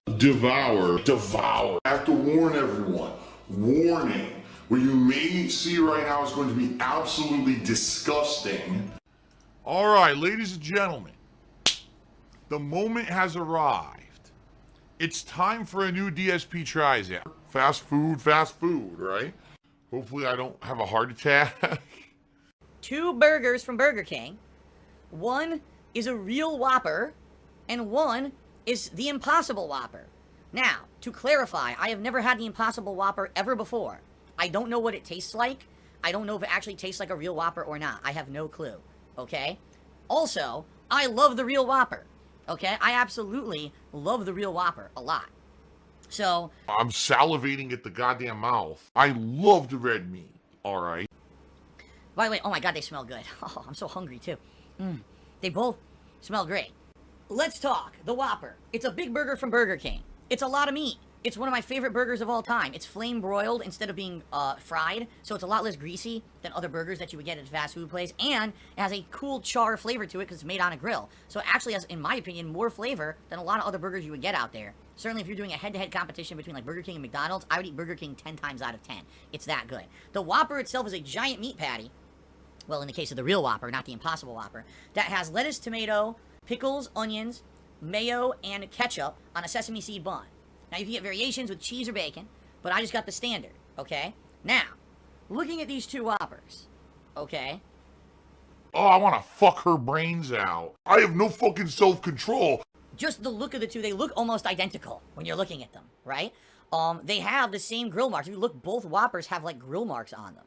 Devour. Devour. I have to warn everyone. Warning. What you may see right now is going to be absolutely disgusting. All right, ladies and gentlemen, the moment has arrived. It's time for a new DSP tries out. Fast food, right? Hopefully I don't have a heart attack. 2 burgers from Burger King. 1 is a real Whopper, and 1 is the Impossible Whopper. Now, to clarify, I have never had the Impossible Whopper ever before. I don't know what it tastes like. I don't know if it actually tastes like a real Whopper or not. I have no clue, okay? Also, I love the real Whopper, okay? I absolutely love the real Whopper a lot. So, I'm salivating at the goddamn mouth. I love the red meat, all right? by the way, oh my god, they smell good. Oh, I'm so hungry too. They both smell great. Let's talk the Whopper. It's a big burger from Burger King. It's a lot of meat. It's one of my favorite burgers of all time. It's flame broiled instead of being fried, so it's a lot less greasy than other burgers that you would get at a fast food place, and it has a cool char flavor to it because it's made on a grill. So it actually has, in my opinion, more flavor than a lot of other burgers you would get out there. Certainly if you're doing a head-to-head competition between like Burger King and McDonald's, I would eat Burger King 10 times out of 10. It's that good. The Whopper itself is a giant meat patty, well, in the case of the real Whopper, not the Impossible Whopper, that has lettuce, tomato, pickles, onions, mayo, and ketchup on a sesame seed bun. Now, you can get variations with cheese or bacon, but I just got the standard, okay? Now, looking at these two Whoppers, okay? Oh, I want to fuck her brains out. I have no fucking self-control. Just the look of the two, they look almost identical when you're looking at them, right? They have the same grill marks. If you look, both Whoppers have, like, grill marks on them,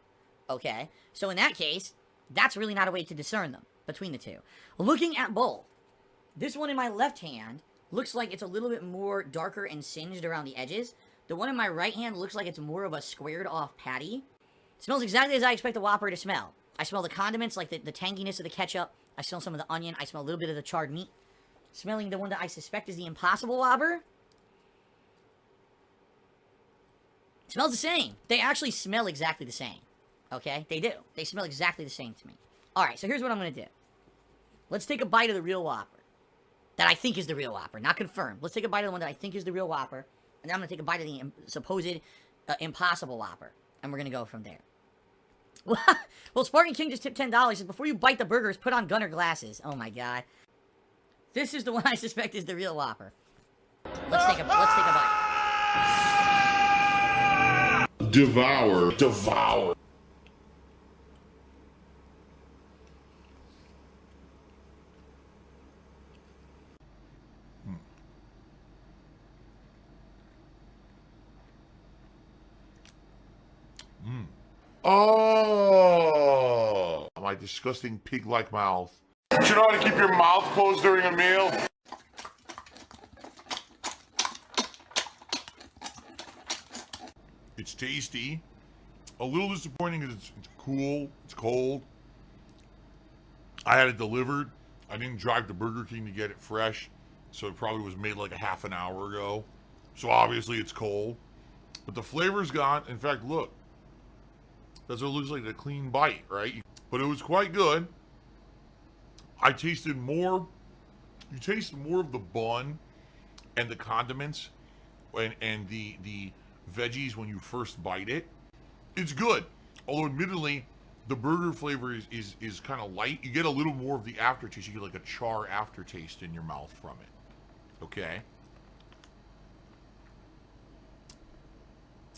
okay? So in that case, that's really not a way to discern them between the two. Looking at both, this one in my left hand looks like it's a little bit more darker and singed around the edges. The one in my right hand looks like it's more of a squared off patty. It smells exactly as I expect a Whopper to smell. I smell the condiments, like the tanginess of the ketchup. I smell some of the onion. I smell a little bit of the charred meat. Smelling the one that I suspect is the Impossible Whopper. It smells the same. They actually smell exactly the same. Okay? They do. They smell exactly the same to me. Alright, so here's what I'm going to do. Let's take a bite of the real Whopper. That I think is the real Whopper. Not confirmed. Let's take a bite of the one that I think is the real Whopper. And then I'm going to take a bite of the supposed Impossible Whopper. And we're going to go from there. Well, Spartan King just tipped $10. Says, before you bite the burgers, put on gunner glasses. Oh my god. This is the one I suspect is the real Whopper. Let's take a bite. Devour. Devour. Oh, my disgusting pig-like mouth. Do you know how to keep your mouth closed during a meal? It's tasty. A little disappointing because it's cool. It's cold. I had it delivered. I didn't drive to Burger King to get it fresh, so it probably was made like a half an hour ago. So obviously it's cold. But the flavor's gone. In fact, look. That's what it looks like, a clean bite, right? But it was quite good. I tasted more. You taste more of the bun and the condiments and the veggies when you first bite it. It's good. Although admittedly, the burger flavor is kind of light. You get a little more of the aftertaste. You get like a char aftertaste in your mouth from it. Okay?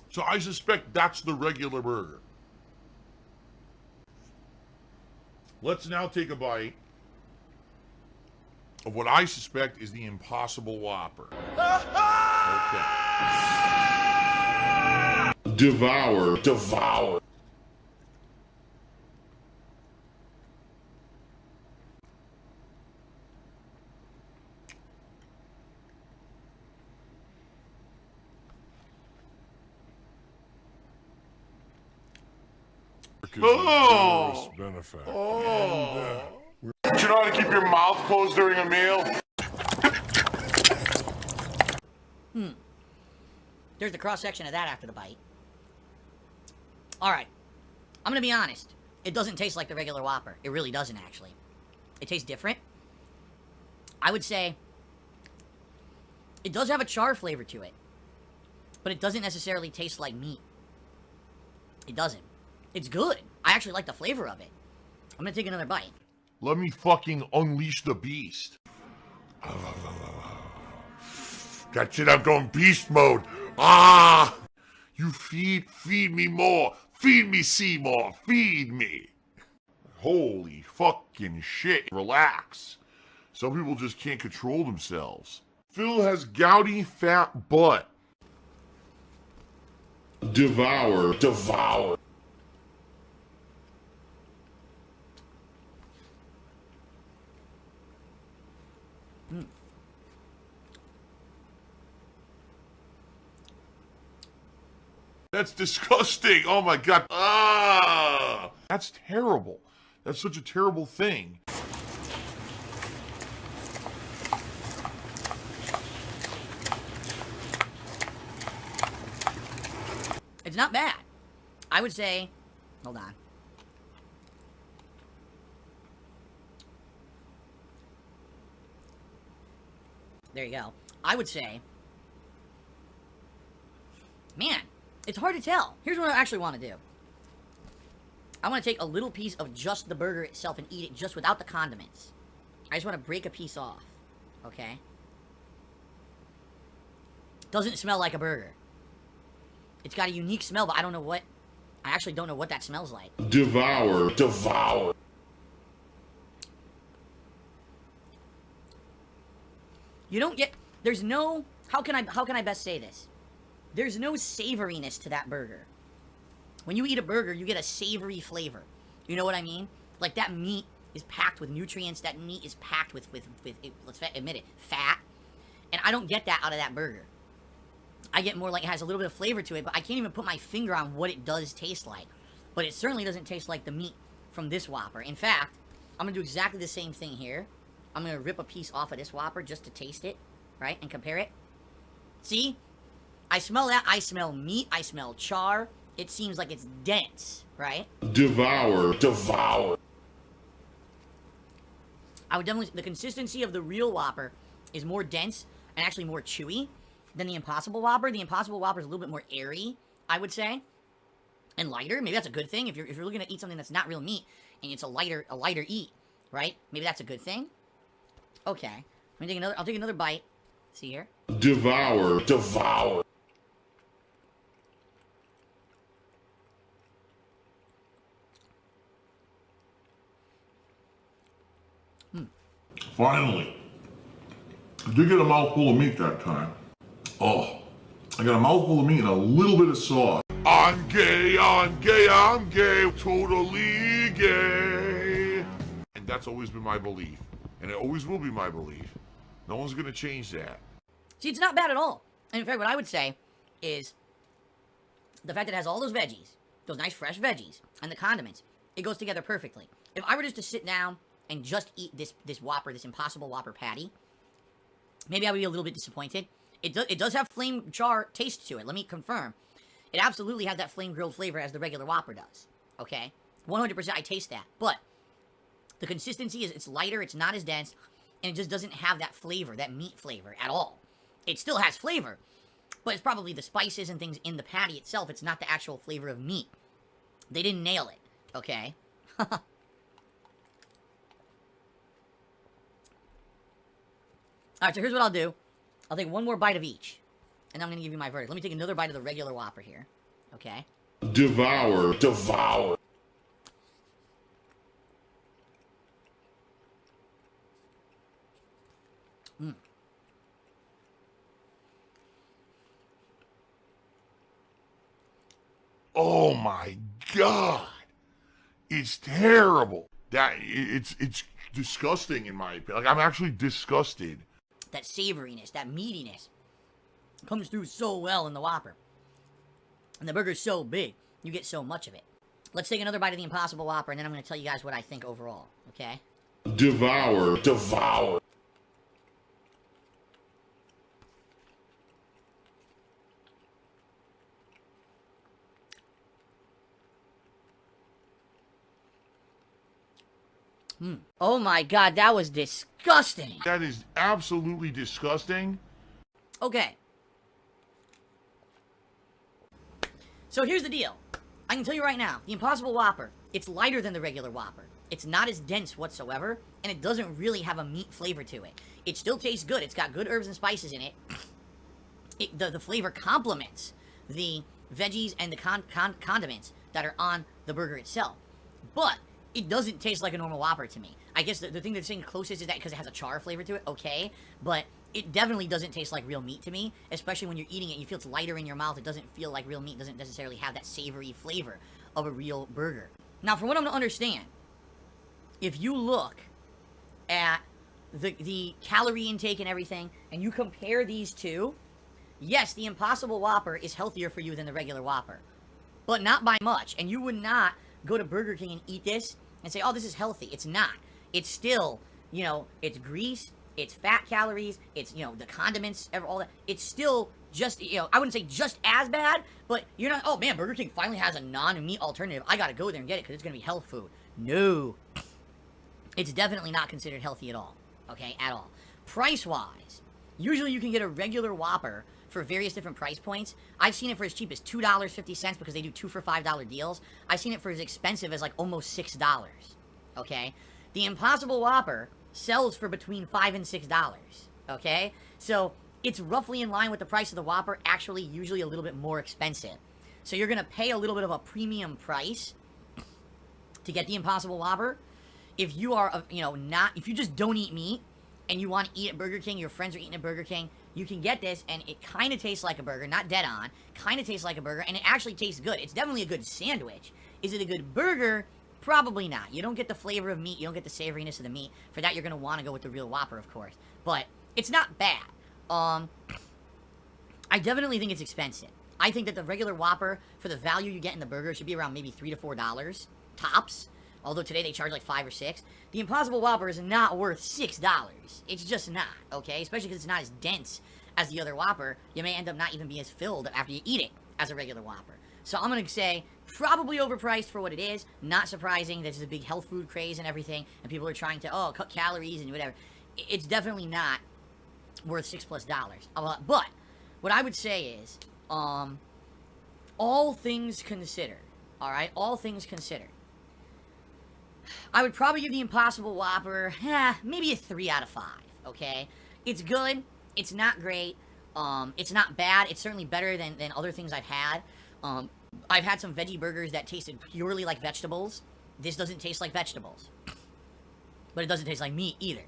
So I suspect that's the regular burger. Let's now take a bite of what I suspect is the Impossible Whopper. Okay. Devour. Devour. Oh! Benefactor. Oh! Do you know how to keep your mouth closed during a meal? There's the cross-section of that after the bite. Alright. I'm gonna be honest. It doesn't taste like the regular Whopper. It really doesn't, actually. It tastes different. I would say It does have a char flavor to it, but it doesn't necessarily taste like meat. It doesn't. It's good. I actually like the flavor of it. I'm gonna take another bite. Let me fucking unleash the beast. That's it, I'm going beast mode. Ah! You feed me more. Feed me, Seymour. Feed me. Holy fucking shit. Relax. Some people just can't control themselves. Phil has gouty fat butt. Devour. Devour. That's disgusting. Oh my god. Ah! That's terrible. That's such a terrible thing. It's not bad. I would say, hold on. There you go. I would say, man, it's hard to tell. Here's what I actually want to do. I want to take a little piece of just the burger itself and eat it just without the condiments. I just want to break a piece off. Okay? Doesn't smell like a burger. It's got a unique smell, but I don't know what... I actually don't know what that smells like. Devour. Devour. You don't get... There's no... How can I best say this? There's no savoriness to that burger. When you eat a burger, you get a savory flavor. You know what I mean? Like, that meat is packed with nutrients. That meat is packed with let's admit it, fat. And I don't get that out of that burger. I get more like it has a little bit of flavor to it, but I can't even put my finger on what it does taste like. But it certainly doesn't taste like the meat from this Whopper. In fact, I'm going to do exactly the same thing here. I'm going to rip a piece off of this Whopper just to taste it, right? And compare it. See? I smell that. I smell meat. I smell char. It seems like it's dense, right? Devour. Devour. I would definitely... The consistency of the real Whopper is more dense and actually more chewy than the Impossible Whopper. The Impossible Whopper is a little bit more airy, I would say, and lighter. Maybe that's a good thing if you're looking to eat something that's not real meat and it's a lighter eat, right? Maybe that's a good thing. Okay, I'll take another bite. See here. Devour. Devour. Finally. I did get a mouthful of meat that time. Oh, I got a mouthful of meat and a little bit of sauce. I'm gay, I'm gay, I'm gay, totally gay. And that's always been my belief. And it always will be my belief. No one's gonna change that. See, it's not bad at all. And in fact, what I would say is the fact that it has all those veggies, those nice fresh veggies, and the condiments, it goes together perfectly. If I were just to sit down and just eat this Whopper, this Impossible Whopper patty, maybe I would be a little bit disappointed. It does have flame char taste to it. Let me confirm. It absolutely has that flame grilled flavor as the regular Whopper does. Okay? 100% I taste that. But the consistency is it's lighter, it's not as dense, and it just doesn't have that flavor, that meat flavor at all. It still has flavor, but it's probably the spices and things in the patty itself. It's not the actual flavor of meat. They didn't nail it. Okay? Alright, so here's what I'll do. I'll take one more bite of each, and I'm going to give you my verdict. Let me take another bite of the regular Whopper here. Okay? Devour. Devour. Oh my god. It's terrible. It's disgusting in my opinion. Like, I'm actually disgusted. That savoriness, that meatiness comes through so well in the Whopper. And the burger's so big, you get so much of it. Let's take another bite of the Impossible Whopper, and then I'm going to tell you guys what I think overall, okay? Devour. Devour. Oh my god, that was disgusting. That is absolutely disgusting. Okay. So here's the deal. I can tell you right now, the Impossible Whopper, it's lighter than the regular Whopper. It's not as dense whatsoever, and it doesn't really have a meat flavor to it. It still tastes good. It's got good herbs and spices in it. The flavor complements the veggies and the condiments that are on the burger itself. But it doesn't taste like a normal Whopper to me. I guess the thing that's saying closest is that because it has a char flavor to it, okay. But it definitely doesn't taste like real meat to me, especially when you're eating it. You feel it's lighter in your mouth. It doesn't feel like real meat. It doesn't necessarily have that savory flavor of a real burger. Now, from what I'm to understand, if you look at the calorie intake and everything, and you compare these two, yes, the Impossible Whopper is healthier for you than the regular Whopper, but not by much. And you would not go to Burger King and eat this and say, oh, this is healthy. It's not. It's still, you know, it's grease, it's fat calories, it's, you know, the condiments, all that. It's still just, you know, I wouldn't say just as bad, but you're not, oh man, Burger King finally has a non-meat alternative. I gotta go there and get it because it's gonna be health food. No. It's definitely not considered healthy at all. Okay, at all. Price-wise, usually you can get a regular Whopper for various different price points. I've seen it for as cheap as $2.50 because they do 2 for $5 deals. I've seen it for as expensive as like almost $6. Okay? The Impossible Whopper sells for between $5 and $6. Okay? So it's roughly in line with the price of the Whopper, actually usually a little bit more expensive. So you're going to pay a little bit of a premium price to get the Impossible Whopper. If you are, you know, if you just don't eat meat and you want to eat at Burger King, your friends are eating at Burger King, you can get this, and it kind of tastes like a burger, not dead on, kind of tastes like a burger, and it actually tastes good. It's definitely a good sandwich. Is it a good burger? Probably not. You don't get the flavor of meat, you don't get the savoriness of the meat. For that, you're going to want to go with the real Whopper, of course. But it's not bad. I definitely think it's expensive. I think that the regular Whopper, for the value you get in the burger, should be around maybe $3 to $4, tops. Although today they charge like $5 or $6. The Impossible Whopper is not worth $6. It's just not, okay? Especially because it's not as dense as the other Whopper. You may end up not even be as filled after you eat it as a regular Whopper. So I'm going to say probably overpriced for what it is. Not surprising. This is a big health food craze and everything. And people are trying to, cut calories and whatever. It's definitely not worth $6+. But what I would say is, all things considered, all right? All things considered, I would probably give the Impossible Whopper, maybe a 3 out of 5, okay? It's good. It's not great. It's not bad. It's certainly better than other things I've had. I've had some veggie burgers that tasted purely like vegetables. This doesn't taste like vegetables. But it doesn't taste like meat either.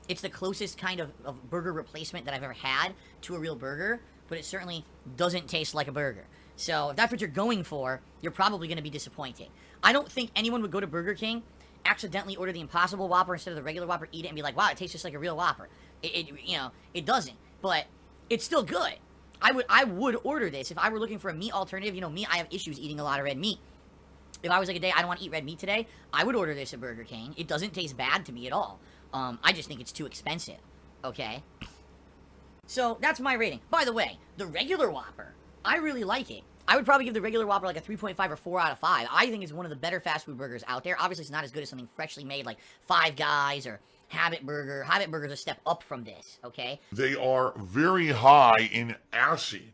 It's the closest kind of burger replacement that I've ever had to a real burger, but it certainly doesn't taste like a burger. So if that's what you're going for, you're probably going to be disappointed. I don't think anyone would go to Burger King, accidentally order the Impossible Whopper instead of the regular Whopper, eat it, and be like, wow, it tastes just like a real Whopper. It doesn't. But it's still good. I would order this if I were looking for a meat alternative. You know, me, I have issues eating a lot of red meat. If I was like a day, I don't want to eat red meat today, I would order this at Burger King. It doesn't taste bad to me at all. I just think it's too expensive. Okay? So that's my rating. By the way, the regular Whopper, I really like it. I would probably give the regular Whopper like a 3.5 or 4 out of 5. I think it's one of the better fast food burgers out there. Obviously, it's not as good as something freshly made like Five Guys or Habit Burger. Habit Burger's a step up from this, okay? They are very high in acid.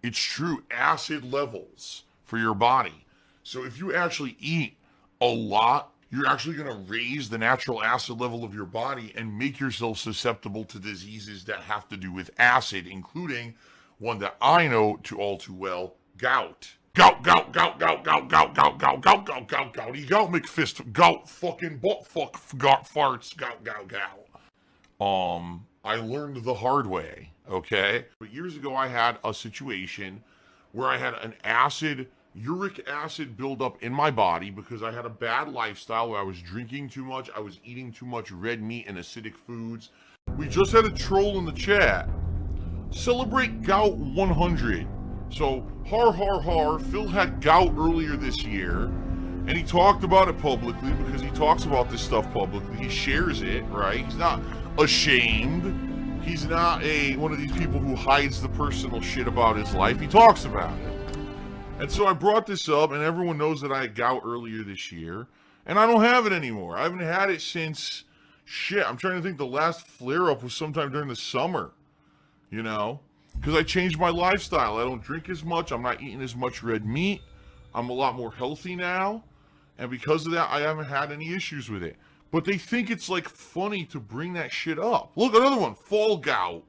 It's true, acid levels for your body. So if you actually eat a lot, you're actually going to raise the natural acid level of your body and make yourself susceptible to diseases that have to do with acid, including one that I know all too well, gout. Gout, gouty, gout, McFist, gout, fucking butt, fuck, gout, farts, gout. I learned the hard way, okay? But years ago, I had a situation where I had an uric acid buildup in my body because I had a bad lifestyle where I was drinking too much, I was eating too much red meat and acidic foods. We just had a troll in the chat. Celebrate Gout 100. So, har, Phil had gout earlier this year, and he talked about it publicly because he talks about this stuff publicly. He shares it, right? He's not ashamed. He's not one of these people who hides the personal shit about his life. He talks about it. And so I brought this up, and everyone knows that I had gout earlier this year, and I don't have it anymore. I haven't had it since, I'm trying to think, the last flare-up was sometime during the summer. you know, because I changed my lifestyle. I don't drink as much. I'm not eating as much red meat. I'm a lot more healthy now. And because of that, I haven't had any issues with it. But they think it's like funny to bring that shit up. Look, another one, fall gout.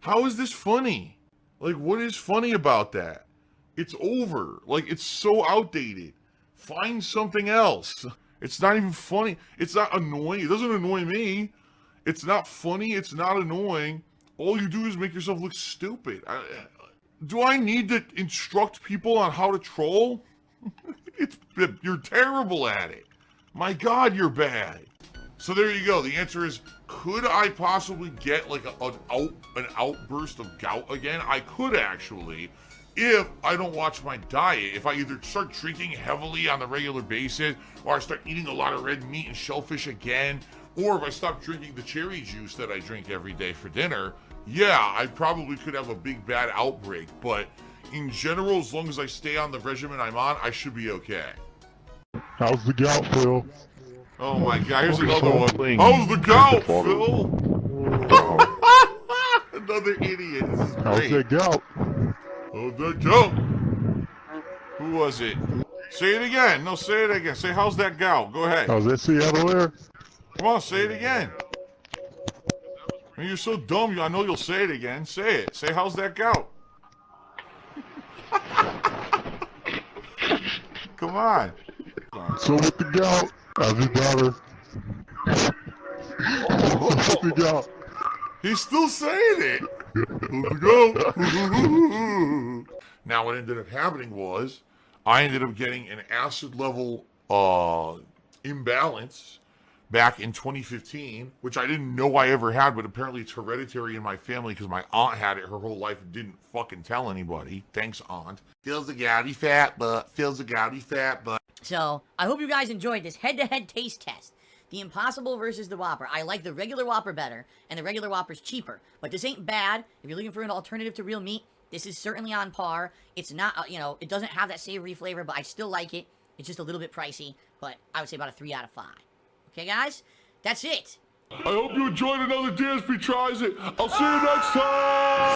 How is this funny? Like, what is funny about that? It's over. Like, it's so outdated. Find something else. It's not even funny. It's not annoying. It doesn't annoy me. It's not funny. It's not annoying. All you do is make yourself look stupid. Do I need to instruct people on how to troll? You're terrible at it. My God, you're bad. So there you go. The answer is, could I possibly get like an outburst of gout again? I could actually, if I don't watch my diet. If I either start drinking heavily on a regular basis, or I start eating a lot of red meat and shellfish again, or if I stop drinking the cherry juice that I drink every day for dinner, yeah, I probably could have a big bad outbreak. But in general, as long as I stay on the regimen I'm on, I should be okay. How's the gout, Phil? Oh my God, here's another one. How's the gout, Phil? Another idiot. This is great. How's that gout? How's that gout? Who was it? Say it again. No, say it again. Say, how's that gout? Go ahead. How's that Seattle there? Come on, say it again. I mean, you're so dumb. I know you'll say it again. Say it. Say, how's that gout? Come on. So with the gout, how's your daughter? With the gout. He's still saying it. How's the gout? Now, what ended up happening was, I ended up getting an acid level imbalance back in 2015, which I didn't know I ever had, but apparently it's hereditary in my family because my aunt had it her whole life and didn't fucking tell anybody. Thanks, aunt. Feels a gouty fat butt. Feels a gouty fat butt. So, I hope you guys enjoyed this head-to-head taste test. The Impossible versus the Whopper. I like the regular Whopper better, and the regular Whopper's cheaper. But this ain't bad. If you're looking for an alternative to real meat, this is certainly on par. It's not, you know, it doesn't have that savory flavor, but I still like it. It's just a little bit pricey, but I would say about a 3 out of 5. Okay, guys? That's it. I hope you enjoyed another DsP Tries It. I'll see you next time.